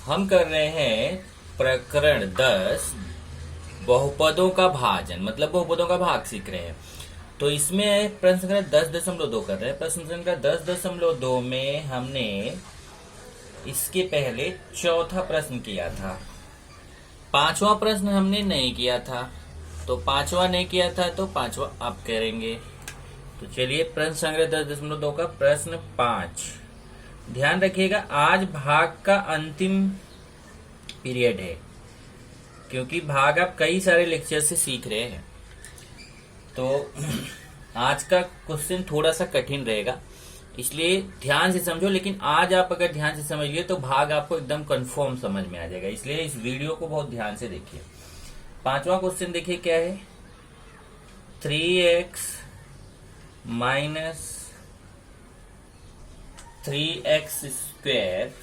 हम कर रहे हैं प्रकरण 10 बहुपदों का भाजन, मतलब बहुपदों का भाग सीख रहे हैं। तो इसमें प्रश्न संख्या 10.2 कर रहे हैं। प्रश्न संख्या 10.2 में हमने इसके पहले चौथा प्रश्न किया था, पांचवा प्रश्न हमने नहीं किया था। तो पांचवा नहीं किया था तो पांचवा आप करेंगे। तो चलिए प्रश्न संख्या 10.2 का प्रश्न 5। ध्यान रखिएगा, आज भाग का अंतिम पीरियड है, क्योंकि भाग आप कई सारे लेक्चर से सीख रहे हैं। तो आज का क्वेश्चन थोड़ा सा कठिन रहेगा, इसलिए ध्यान से समझो। लेकिन आज आप अगर ध्यान से समझिए तो भाग आपको एकदम कंफर्म समझ में आ जाएगा, इसलिए इस वीडियो को बहुत ध्यान से देखिए। पांचवा क्वेश्चन देखिए क्या है। 3x minus 3x square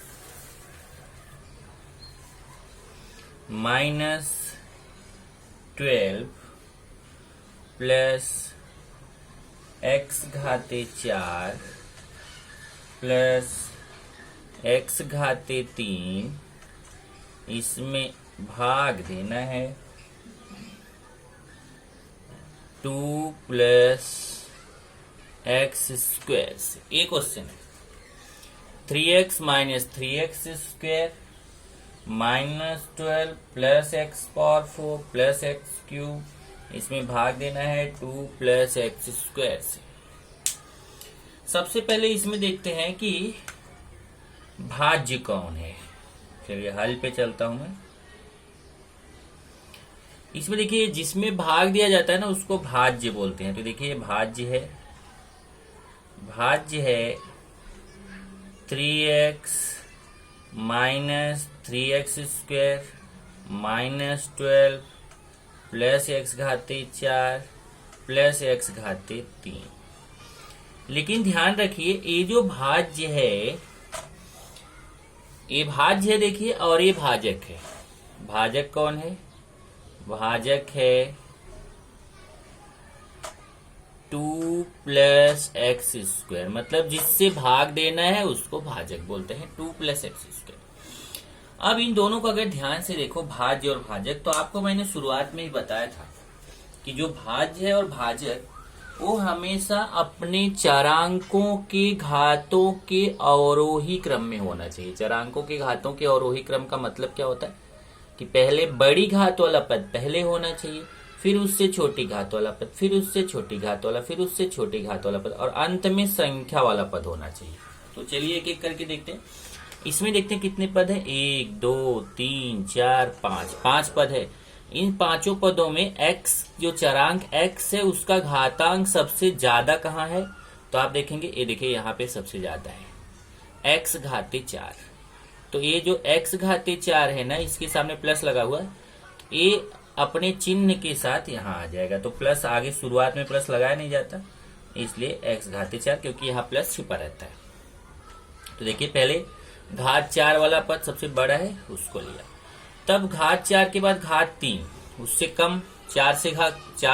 minus 12 plus x घाते 4 plus x घाते 3, इसमें भाग देना है 2 प्लस x स्क्वायर से। एक क्वेश्चन है 3x minus 3x square minus 12 plus x power 4 plus x cube, इसमें भाग देना है 2 प्लस x स्क्वायर से। सबसे पहले इसमें देखते हैं कि भाज्य कौन है। चलिए हल पे चलता हूं मैं। इसमें देखिए जिसमें भाग दिया जाता है ना उसको भाज्य बोलते हैं। तो देखिए भाज्य है 3x minus 3x square minus 12 plus x घाते 4 plus x घाते 3। लेकिन ध्यान रखिए ये जो भाज्य है, ये भाज्य है देखिए, और ये भाजक है। भाजक कौन है? भाजक है 2 प्लस एक्स स्क्वायर, मतलब जिससे भाग देना है उसको भाजक बोलते हैं, 2 प्लस एक्स स्क्वायर। अब इन दोनों को अगर ध्यान से देखो, भाज्य और भाजक, तो आपको मैंने शुरुआत में ही बताया था कि जो भाज्य है और भाजक वो हमेशा अपने चरांकों के घातों के अवरोही क्रम में होना चाहिए। चरांकों के घातों के अवरोही क्रम का मतलब क्या होता है कि पहले बड़ी घात वाला पद पहले होना चाहिए, फिर उससे छोटी घात वाला पद, फिर उससे छोटी घात वाला, फिर उससे छोटी घात वाला पद, और अंत में संख्या वाला पद होना चाहिए। तो चलिए एक एक करके देखते हैं। इसमें देखते हैं कितने पद है। 1 2 3 4 5, 5 पद है। इन पांचों पदों में x जो चरांक x है उसका घातांक सबसे ज्यादा कहाँ है? तो आप देखेंगे, ये देखिए यहाँ पे सबसे ज्यादा है x घाते 4। तो ये जो x घाते 4 है ना, इसके सामने प्लस लगा हुआ है, ये अपने चिन्ह के साथ यहाँ आ जाएगा। तो प्लस आगे शुरुआत में प्लस लगाया नहीं जाता, इसलिए x घाते 4, क्योंकि यहाँ प्लस छिपा रहता है। तो देखिए पहले घात 4 वाला पद सबसे बड़ा है, उसको लिया। तब घात 4 के बाद घात 3, उससे कम, 4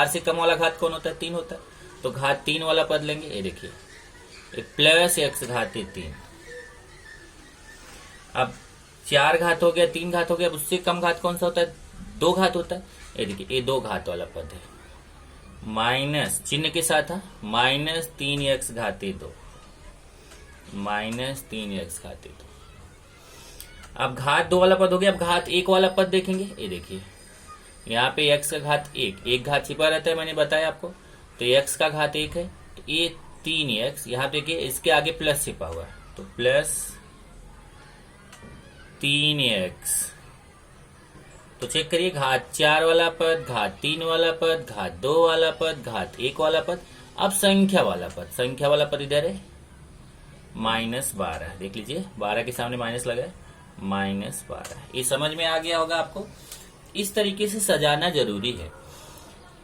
से कम वाला घात कौन होता है? 3 होता है। तो घात 3 वाला पद लेंगे। ये देखिए प्लस x घाते 3। अब 4 घात हो गया, 3 घात हो गया, उससे कम घात कौन सा होता है? 2 घात होता है। ये देखिए ये 2 घात वाला पद है, माइनस चिन्ह के साथ था, माइनस 3x घाते 2, माइनस 3x घाते 2। अब घात 2 वाला पद हो गया। अब घात 1 वाला पद देखेंगे। ये देखिए यहाँ पे x का घात 1, एक घात छिपा रहता है, मैंने बताया आपको। तो x का घात 1 है, तो ये 3x, यहाँ पे देखिए इसके आगे प्लस छिपा हुआ है, तो प्लस 3x। तो चेक करिए, घात 4 वाला पद, घात 3 वाला पद, घात 2 वाला पद, घात 1 वाला पद। अब संख्या वाला पद, संख्या वाला पद इधर है -12। देख लीजिए 12 के सामने माइनस लगा है, -12। ये समझ में आ गया होगा आपको। इस तरीके से सजाना जरूरी है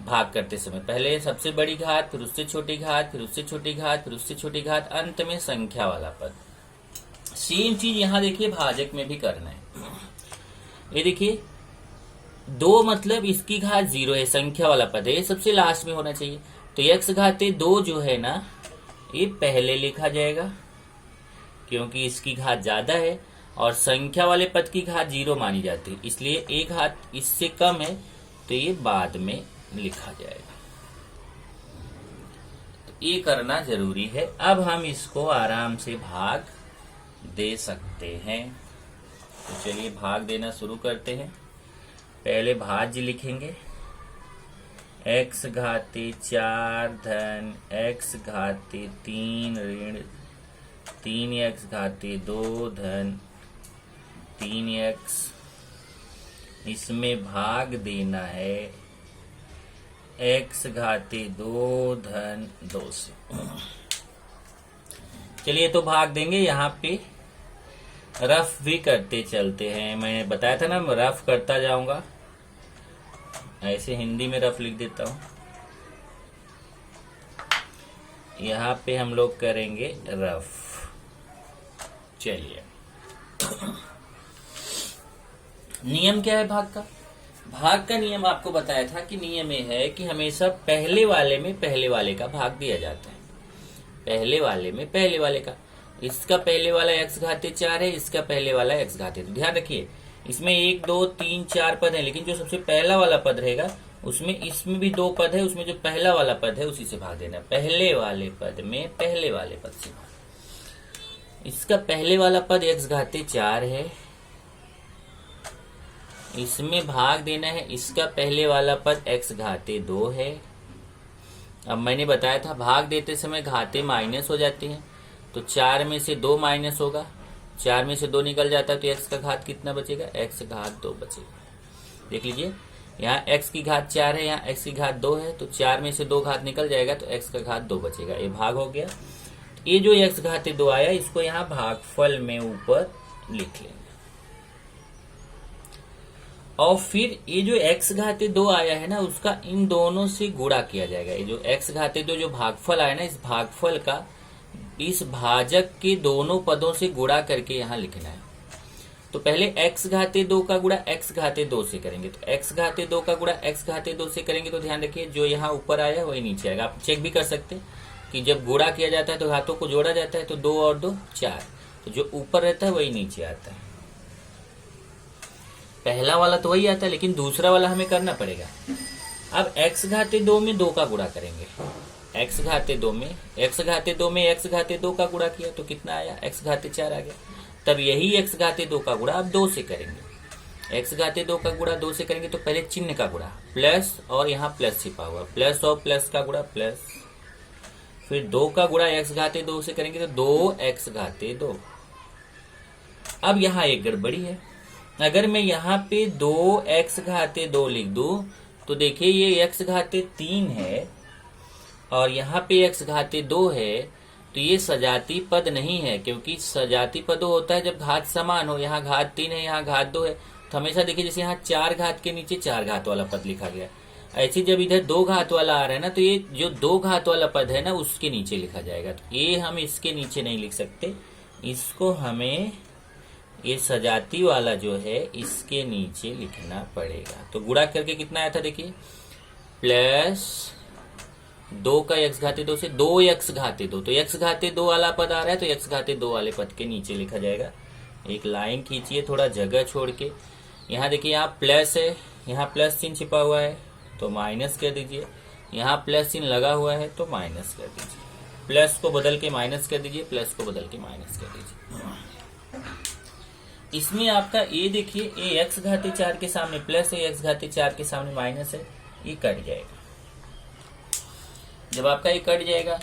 भाग करते समय। पहले सबसे बड़ी घात, फिर उससे छोटी घात, फिर उससे छोटी घात, फिर उससे छोटी घात, अंत में संख्या वाला पद। सेम चीज यहाँ देखिए भाजक में भी करना है। ये देखिए 2 मतलब इसकी घात 0 है, संख्या वाला पद है, ये सबसे लास्ट में होना चाहिए। तो x घाते 2 जो है ना, ये पहले लिखा जाएगा क्योंकि इसकी घात ज्यादा है। और संख्या वाले पद की घात 0 मानी जाती है, इसलिए एक घात इससे कम है तो ये बाद में लिखा जाएगा। तो ये करना जरूरी है। अब हम इसको आराम से भाग दे सकते हैं। तो चलिए भाग देना शुरू करते हैं। पहले भाज्य लिखेंगे, x घाते 4 धन x घाते 3 ऋण 3x घाते 2 धन 3x। इसमें भाग देना है x घाते 2 धन 2 से। चलिए तो भाग देंगे। यहाँ पे रफ भी करते चलते हैं। मैंने बताया था ना, मैं रफ करता जाऊंगा। ऐसे हिंदी में रफ लिख देता हूं। यहाँ पे हम लोग करेंगे रफ। चलिए, नियम क्या है भाग का? भाग का नियम आपको बताया था कि नियम ये है कि हमेशा पहले वाले में पहले वाले का भाग दिया जाता है। पहले वाले में पहले वाले का, इसका पहले वाला x घाते 4 है, इसका पहले वाला x घाते। तो ध्यान रखिए, इसमें 1 2 3 4 पद है, लेकिन जो सबसे पहला वाला पद रहेगा उसमें, इसमें भी 2 पद है, उसमें जो पहला वाला पद है उसी से भाग देना। पहले वाले पद में पहले वाले पद से भाग। इसका पहले वाला पद x घाते 4 है, इसमें भाग देना है। इसका पहले वाला पद x घाते 2 है। अब मैंने बताया था भाग देते समय घाते माइनस हो जाती हैं, तो 4 में से 2 माइनस होगा, 4 में से 2 निकल जाता है तो x का घात कितना बचेगा? x घात 2 बचेगा। देख लीजिए, यहाँ x की घात 4 है, यहाँ x की घात 2 है, तो 4 में से 2 घात निकल जाएगा तो x का घात 2 बचेगा। ये भाग हो गया। ये जो x घाते 2 आया, इसको यहाँ भागफल में ऊपर लिख लेंगे। और फिर ये जो x घाते 2 आया है ना, उसका इन दोनों से गुणा किया जाएगा। ये जो x घाते 2 जो भागफल आया ना, इस भागफल का इस भाजक के दोनों पदों से गुणा करके यहाँ लिखना है। तो पहले x घाते 2 का गुणा x घाते 2 से करेंगे, तो x घाते 2 का गुणा x घाते 2 से करेंगे तो ध्यान रखिए जो यहाँ ऊपर आया वही नीचे आएगा। आप चेक भी कर सकते हैं कि जब गुणा किया जाता है तो घातों को जोड़ा जाता है, तो 2 और 2 4, तो जो ऊपर रहता है वही नीचे आता है। पहला वाला तो वही आता है, लेकिन दूसरा वाला हमें करना पड़ेगा। अब x घाते 2 में 2 का गुणा करेंगे। x घाते 2 में x घाते 2 में x घाते 2 का गुणा किया तो कितना आया? x घाते 4 आ गया। तब यही x घाते 2 का गुणा अब 2 से करेंगे। x घाते 2 का गुणा 2 से करेंगे तो पहले चिन्ह का गुणा, प्लस और यहाँ प्लस छिपा हुआ, प्लस और प्लस का गुणा प्लस, फिर 2 का गुणा x घाते 2 से करेंगे तो 2x घाते 2। अब यहाँ एक गड़बड़ी है। अगर मैं यहाँ पे 2x घाते 2 लिख दूं तो देखिए ये x घाते 3 है और यहाँ पे x घाते 2 है, तो ये सजाती पद नहीं है, क्योंकि सजाती पद होता है जब घात समान हो। यहाँ घात 3 है, यहाँ घात 2 है, तो हमेशा देखिए जैसे यहाँ 4 घात के नीचे 4 घात वाला पद लिखा गया, ऐसे जब इधर 2 घात वाला आ रहा है ना, तो ये जो 2 घात वाला पद है ना उसके नीचे लिखा जाएगा। तो ये हम इसके नीचे नहीं लिख सकते, इसको हमें ये सजाती वाला जो है इसके नीचे लिखना पड़ेगा। तो गुणा करके कितना आया था देखिए, प्लस 2 का x घाते 2 से 2x घाते 2, तो x घाते 2 वाला पद आ रहा है तो x घाते 2 वाले पद के नीचे लिखा जाएगा। एक लाइन खींचिए थोड़ा जगह छोड़ के। यहाँ देखिए यहाँ प्लस है, यहाँ प्लस चिन्ह छिपा हुआ है तो माइनस कर दीजिए, यहाँ प्लस चिन्ह लगा हुआ है तो माइनस कर दीजिए। प्लस को बदल के माइनस कर दीजिए, प्लस को बदल के माइनस कर दीजिए। इसमें आपका ये देखिए, ये x घाते 4 के सामने प्लस है, x घाते 4 के सामने माइनस है, ये कट जाएगा। जब आपका ये कट जाएगा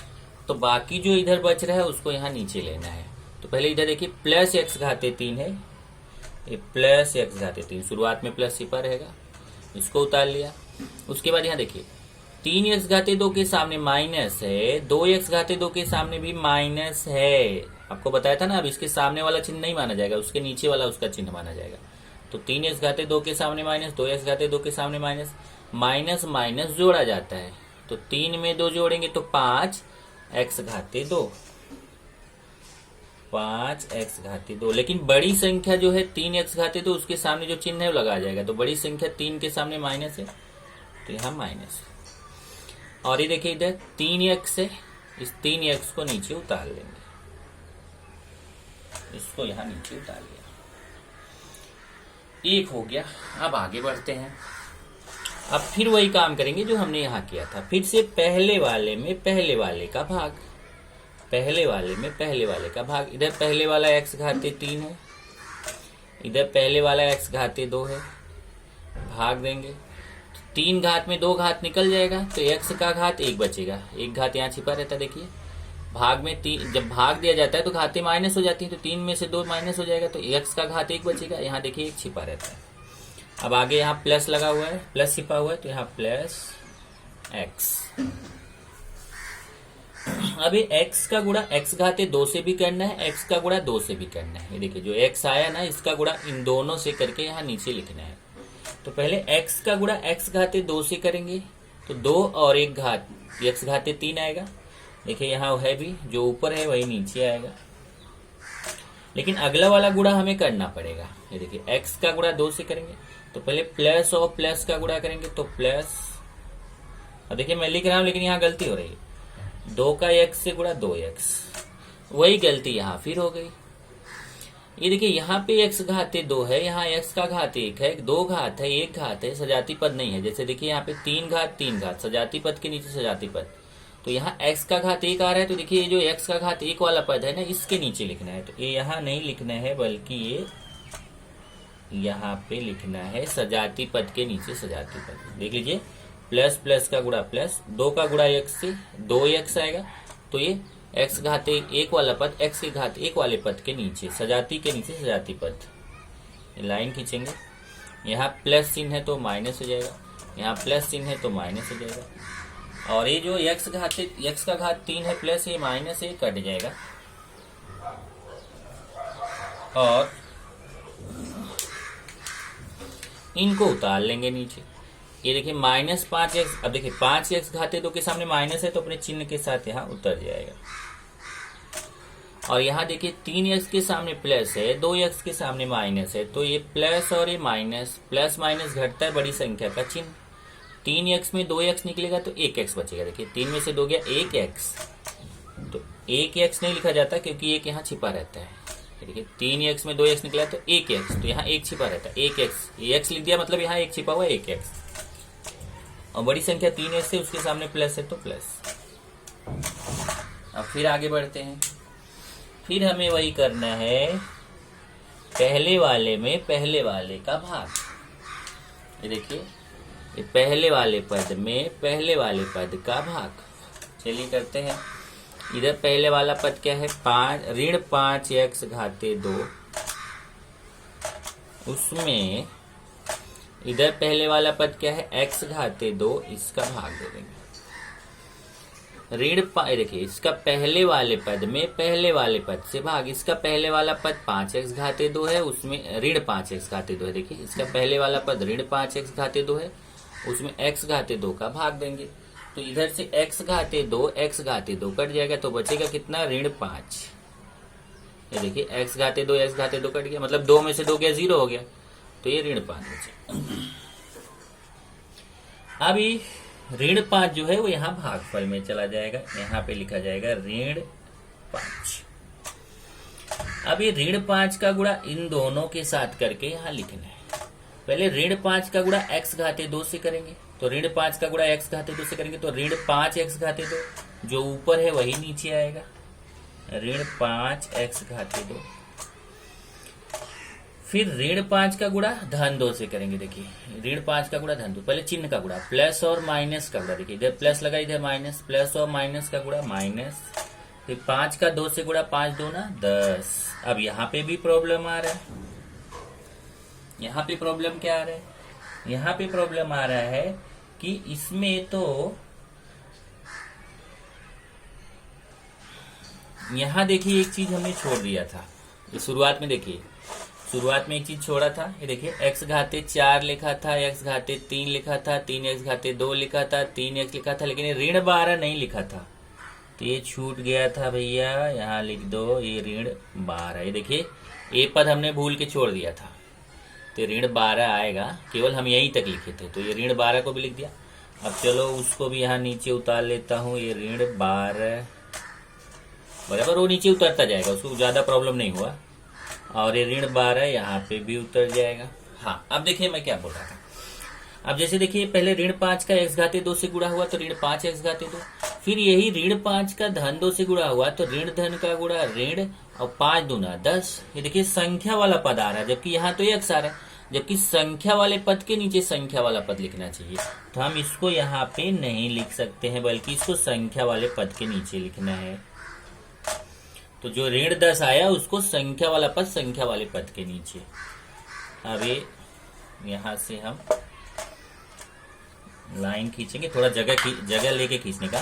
तो बाकी जो इधर बच रहा है उसको यहाँ नीचे लेना है। तो पहले इधर देखिए प्लस x घाते 3 है, ये प्लस x घाते 3, शुरुआत में प्लस छिपा रहेगा, इसको उतार लिया। उसके बाद यहाँ देखिए 3x घाते 2 के सामने माइनस है, 2x घाते 2 के सामने भी माइनस है। आपको बताया था ना, अब इसके सामने वाला चिन्ह नहीं माना जाएगा, उसके नीचे वाला उसका चिन्ह माना जाएगा। तो 3x घाते 2 के सामने माइनस, 2x घाते 2 के सामने माइनस, माइनस माइनस जोड़ा जाता है, तो 3 में 2 जोड़ेंगे तो 5x घाते 2, 5x घाते 2। लेकिन बड़ी संख्या जो है 3x घाते 2 उसके सामने जो चिन्ह है वो लगा जाएगा। तो बड़ी संख्या 3 के सामने माइनस है तो यहाँ माइनस है। और ये देखिए इधर 3x है, इस 3x को नीचे उतार लेंगे, इसको यहाँ नीचे उतार लिया। 1 हो गया। अब आगे बढ़ते हैं। अब फिर वही काम करेंगे जो हमने यहाँ किया था। फिर से पहले वाले में पहले वाले का भाग, पहले वाले में पहले वाले का भाग। इधर पहले वाला x घाते 3 है, इधर पहले वाला x घाते 2 है, भाग देंगे। 3 घात में 2 घात निकल जाएगा तो x का घात 1 बचेगा। 1 घात यहाँ छिपा रहता है, देखिए भाग में 3, जब भाग दिया जाता है तो घातें माइनस हो जाती है, तो 3 में से 2 माइनस हो जाएगा तो x का घात 1 बचेगा। यहाँ देखिए 1 छिपा रहता है। अब आगे यहाँ प्लस लगा हुआ है, प्लस छिपा हुआ है तो यहाँ प्लस x। अभी x का गुणा x घाते 2 से भी करना है, x का गुणा 2 से भी करना है। ये देखिए जो x आया ना, इसका गुणा इन दोनों से करके यहाँ नीचे लिखना है। तो पहले x का गुणा x घाते 2 से करेंगे तो 2 और 1 घात x घाते 3 आएगा। देखिए यहाँ है भी, जो ऊपर है वही नीचे आएगा। लेकिन अगला वाला गुणा हमें करना पड़ेगा। ये देखिए x का गुणा 2 से करेंगे तो पहले प्लस और प्लस का गुणा करेंगे तो प्लस। अब देखिए मैं लिख रहा हूं लेकिन यहाँ गलती हो रही है। 2 का x से गुणा 2x, वही गलती यहाँ फिर हो गई। ये देखिए यहाँ पे x घाते 2 है, यहाँ x का घात 1 है, 2 घात है, 1 घात है, सजाती पद नहीं है। जैसे देखिए यहाँ पे 3 घात 3 घात, सजाती पद के नीचे सजाती पद, तो यहाँ x का घात 1 आ रहा है तो देखिए ये जो x का घात 1 वाला पद है ना, इसके नीचे लिखना है। तो ये यहाँ नहीं लिखना है बल्कि ये यहाँ पे लिखना है सजाती पद के नीचे सजाती पद। देख लीजिए प्लस प्लस का गुणा प्लस, 2 का गुणा x से 2x आएगा तो ये x घाते 1 वाला पद x के घात 1 वाले पद के नीचे सजाती के नीचे सजाती पद। लाइन खींचेंगे, यहाँ प्लस चिन्ह है तो माइनस हो जाएगा, यहाँ प्लस चिन्ह है तो माइनस हो जाएगा। और ये जो x का घात 3 है प्लस ये माइनस ये कट जाएगा और इनको उतार लेंगे नीचे। ये देखिए -5x। अब देखिए 5x घाते 2 के सामने माइनस है तो अपने चिन्ह के साथ यहाँ उतर जाएगा। और यहाँ देखिए 3x के सामने प्लस है, 2x के सामने माइनस है, तो ये प्लस और ये माइनस, प्लस माइनस घटता है बड़ी संख्या का चिन्ह। 3x में 2x निकलेगा तो 1x बचेगा। देखिए 3 में से 2 गया 1x, तो 1x नहीं लिखा जाता क्योंकि 1 यहाँ छिपा रहता है। देखिए 3x में 2x निकला तो 1x, तो यहाँ 1 छिपा रहता है 1x, ये x लिख दिया मतलब यहाँ 1 छिपा हुआ है 1x। और बड़ी संख्या 3x है, उसके सामने प्लस है तो प्लस। अब फिर आगे बढ़ते हैं। फिर हमें वही करना है, पहले वाले में पहले वाले का भाग। ये देखिए ये पहले वाले पद में पहले वाले पद का भाग। चलिए करते हैं। इधर पहले वाला पद क्या है, ऋण 5x घाते 2, उसमें इधर पहले वाला पद क्या है x घाते 2, इसका भाग दे देंगे। देखिए इसका पहले वाले पद में पहले वाले पद से भाग। इसका पहले वाला पद 5x घाते 2 है, उसमें ऋण 5x घाते 2 है। देखिए इसका पहले वाला पद ऋण 5x घाते 2 है, उसमें x घाते 2 का भाग देंगे। तो इधर से x घाते 2 कट जाएगा तो बचेगा कितना, ऋण 5। ये देखिए x घाते 2 कट गया, मतलब 2 में से 2 गया 0 हो गया, तो ये ऋण 5 बचे। अभी ऋण 5 जो है वो यहाँ भागफल में चला जाएगा, यहाँ पे लिखा जाएगा ऋण 5। अब ये ऋण 5 का गुणा इन दोनों के साथ करके यहाँ लिखना है। पहले ऋण 5 का गुणा x घाते 2 से करेंगे, तो ऋण 5 का गुणा x घाते 2 से करेंगे तो ऋण 5x घाते 2, जो ऊपर है वही नीचे आएगा, ऋण 5x घाते 2। फिर ऋण 5 का गुणा धन 2 से करेंगे। देखिए ऋण 5 का गुणा धन 2, पहले चिन्ह का गुणा, प्लस और माइनस का गुणा। देखिए इधर प्लस लगा, इधर माइनस, प्लस और माइनस का गुणा माइनस। फिर 5 का 2 से गुणा, 5 2 ना 10। अब यहाँ पे भी प्रॉब्लम आ रहा है। यहाँ पे प्रॉब्लम क्या आ रहा है, यहाँ पे प्रॉब्लम आ रहा है कि इसमें तो यहाँ देखिए एक चीज हमने छोड़ दिया था। शुरुआत में देखिए, शुरुआत में एक चीज छोड़ा था। ये देखिए x घाते 4 लिखा था, x घाते 3 लिखा था, 3x घाते 2 लिखा था, 3x लिखा था, लेकिन ये ऋण 12 नहीं लिखा था, तो ये छूट गया था भैया। यहाँ लिख दो ये ऋण 12। ये देखिए ये पद हमने भूल के छोड़ दिया था, तो ऋण 12 आएगा, केवल हम यहीं तक लिखे थे, तो ये ऋण 12 को भी लिख दिया। अब चलो उसको भी यहाँ नीचे उतार लेता हूँ, ये ऋण 12 बराबर वो नीचे उतरता जाएगा, उसको ज्यादा प्रॉब्लम नहीं हुआ। और ये ऋण 12 यहाँ पे भी उतर जाएगा। हाँ, अब देखिए मैं क्या बोल रहा था। अब जैसे देखिए पहले ऋण 5 का x घाते 2 से गुणा हुआ तो ऋण 5 x घाते 2, फिर यही ऋण 5 का धन 2 से गुणा हुआ तो ऋण धन का गुणा ऋण और 5 दूना 10। ये देखिए संख्या वाला पद आ रहा है, जबकि यहाँ तो x आ रहा है, जबकि संख्या वाले पद के नीचे संख्या वाला पद लिखना चाहिए। तो हम इसको यहाँ पे नहीं लिख सकते हैं, बल्कि इसको संख्या वाले पद के नीचे लिखना है। तो जो ऋण 10 आया उसको संख्या वाला पद संख्या वाले पद के नीचे। अब ये यहाँ से हम लाइन खींचेंगे, थोड़ा जगह लेके खींचने का,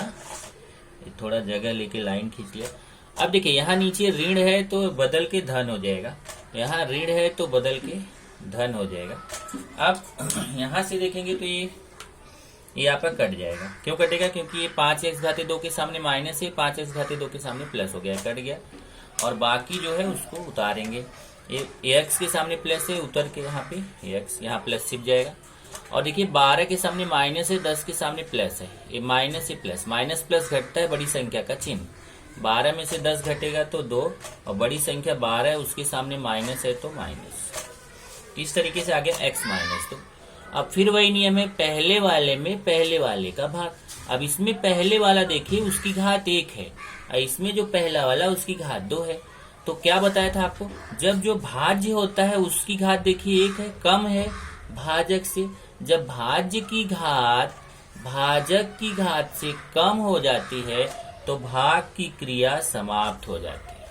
थोड़ा जगह लेके लाइन खींच लिया। अब देखिए यहाँ नीचे ऋण है तो बदल के धन हो जाएगा, यहाँ ऋण है तो बदल के धन हो जाएगा। अब यहाँ से देखेंगे तो ये आपका कट जाएगा। क्यों कटेगा? क्योंकि ये 5x घाते 2 के सामने माइनस है, 5x घाते 2 के सामने प्लस हो गया, कट गया। और बाकी जो है उसको उतारेंगे, ये x के सामने प्लस है, उतर के यहाँ पे x यहाँ प्लस छिप जाएगा। और देखिए 12 के सामने माइनस है, 10 के सामने प्लस है, ये माइनस से प्लस, माइनस प्लस घटता है बड़ी संख्या का चिन्ह। 12 में से 10 घटेगा तो 2, और बड़ी संख्या 12 है उसके सामने माइनस है तो माइनस। इस तरीके से आ गया x माइनस 2। अब फिर वही नियम है, पहले वाले में पहले वाले का भाग। अब इसमें पहले वाला देखिए उसकी घात 1 है, और इसमें जो पहला वाला उसकी घात 2 है। तो क्या बताया था आपको, जब जो भाज्य होता है उसकी घात देखिए 1 है, कम है भाजक से। जब भाज्य की घात भाजक की घात से कम हो जाती है तो भाग की क्रिया समाप्त हो जाती है।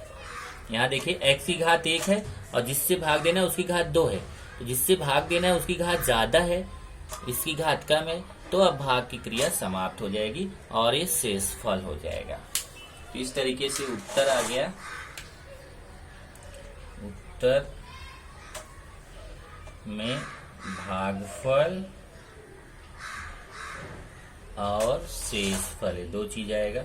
यहाँ देखिए x की घात 1 है और जिससे भाग देना है उसकी घात 2 है, तो जिससे भाग देना है उसकी घात ज्यादा है, इसकी घात कम है, तो अब भाग की क्रिया समाप्त हो जाएगी और ये शेषफल हो जाएगा। इस तरीके से उत्तर आ गया, उत्तर में भागफल और शेषफल दो चीज आएगा।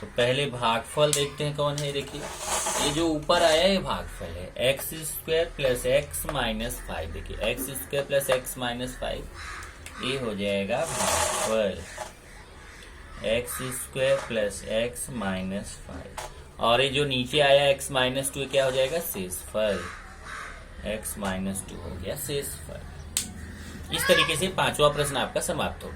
तो पहले भागफल देखते हैं कौन है। देखिए ये जो ऊपर आया है भागफल है, x square plus x minus 5। देखिए x square plus x minus 5 ये हो जाएगा भागफल, x square plus x minus 5। और ये जो नीचे आया एक्स माइनस 2 क्या हो जाएगा, शेषफल, एक्स माइनस 2 हो गया शेषफल। इस तरीके से पांचवा प्रश्न आपका समाप्त हो गया।